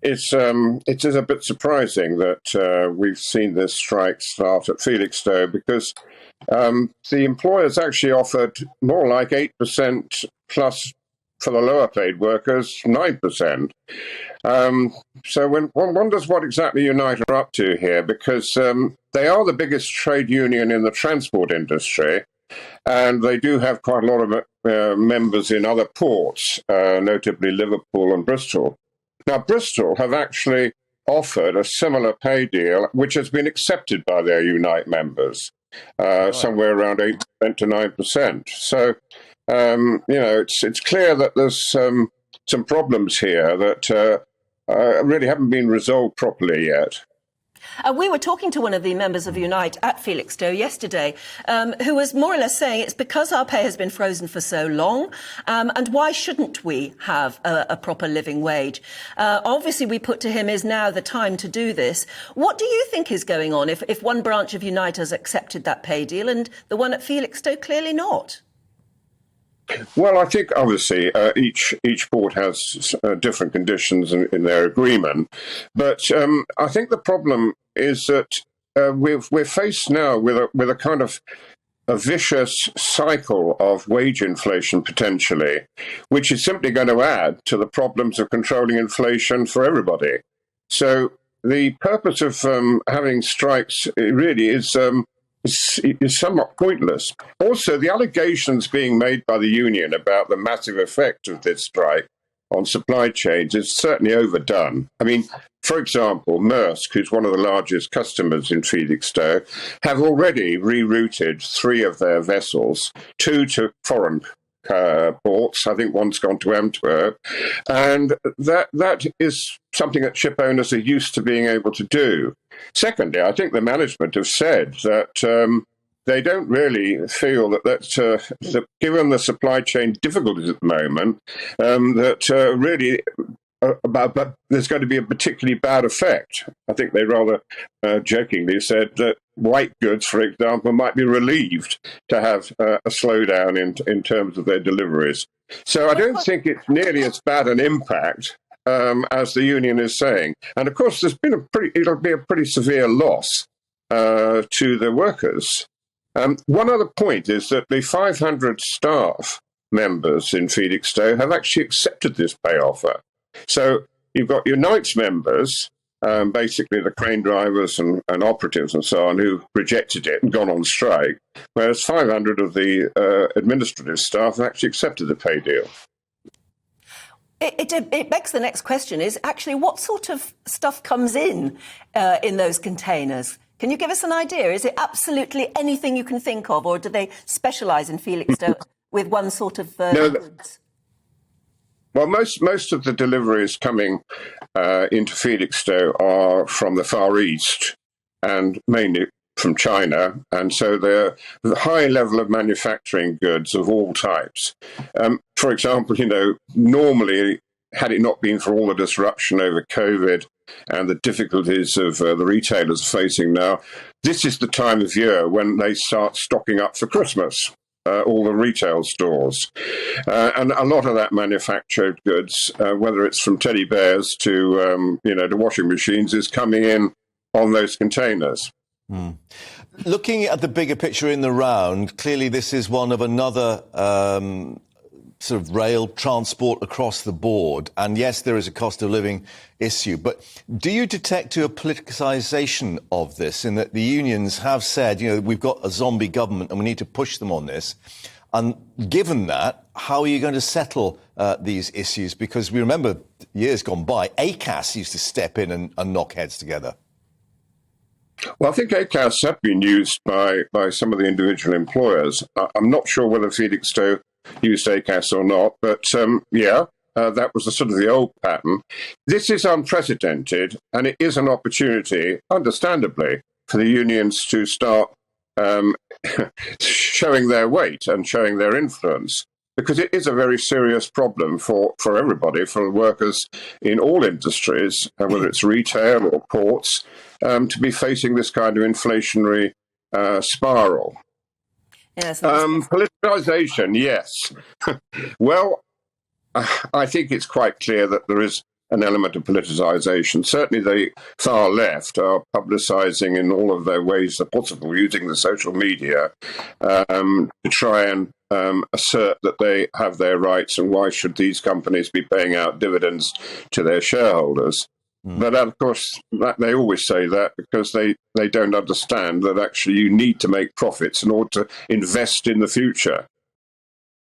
it is a bit surprising that we've seen this strike start at Felixstowe because the employers actually offered more like 8% plus for the lower paid workers, 9%. So when one wonders what exactly Unite are up to here, because they are the biggest trade union in the transport industry, and they do have quite a lot of members in other ports, notably Liverpool and Bristol. Now, Bristol have actually offered a similar pay deal, which has been accepted by their Unite members, somewhere around 8% to 9%. So, it's clear that there's some problems here that really haven't been resolved properly yet. We were talking to one of the members of Unite at Felixstowe yesterday, who was more or less saying it's because our pay has been frozen for so long, and why shouldn't we have a proper living wage? Obviously, we put to him, is now the time to do this. What do you think is going on if one branch of Unite has accepted that pay deal and the one at Felixstowe clearly not? Well, I think obviously each port has different conditions in their agreement, but I think the problem is that we're faced now with a kind of a vicious cycle of wage inflation potentially, which is simply going to add to the problems of controlling inflation for everybody. So the purpose of having strikes really is somewhat pointless. Also, the allegations being made by the union about the massive effect of this strike on supply chains is certainly overdone. I mean, for example, Maersk, who's one of the largest customers in Felixstowe, have already rerouted 3 of their vessels, 2 to foreign ports. I think one's gone to Antwerp, and that is something that ship owners are used to being able to do. Secondly, I think the management have said that they don't really feel that given the supply chain difficulties at the moment, but there's going to be a particularly bad effect. I think they rather jokingly said that white goods, for example, might be relieved to have a slowdown in terms of their deliveries. So I don't think it's nearly as bad an impact as the union is saying. And of course, it'll be a pretty severe loss to the workers. One other point is that the 500 staff members in Felixstowe have actually accepted this pay offer. So you've got Unite's members, basically the crane drivers and operatives and so on, who rejected it and gone on strike, whereas 500 of the administrative staff have actually accepted the pay deal. It begs the next question is actually what sort of stuff comes in those containers? Can you give us an idea? Is it absolutely anything you can think of, or do they specialise in Felixstowe with one sort of goods? Well, most of the deliveries coming into Felixstowe are from the Far East and mainly from China, and so they're the high level of manufacturing goods of all types. For example, normally, had it not been for all the disruption over COVID and the difficulties of the retailers are facing now, this is the time of year when they start stocking up for Christmas. All the retail stores. And a lot of that manufactured goods, whether it's from teddy bears to, to washing machines, is coming in on those containers. Mm. Looking at the bigger picture in the round, clearly this is one of another sort of rail transport across the board. And yes, there is a cost of living issue. But do you detect a politicisation of this in that the unions have said, we've got a zombie government and we need to push them on this? And given that, how are you going to settle these issues? Because we remember years gone by, ACAS used to step in and knock heads together. Well, I think ACAS have been used by some of the individual employers. I'm not sure whether Felixstowe used ACAS or not, but that was sort of the old pattern. This is unprecedented, and it is an opportunity, understandably, for the unions to start showing their weight and showing their influence, because it is a very serious problem for everybody, for workers in all industries, whether it's retail or ports, to be facing this kind of inflationary spiral. Yes. Politicization, yes. Well, I think it's quite clear that there is an element of politicization. Certainly the far left are publicizing in all of their ways possible, using the social media to try and assert that they have their rights, and why should these companies be paying out dividends to their shareholders. But of course, they always say that because they don't understand that actually you need to make profits in order to invest in the future.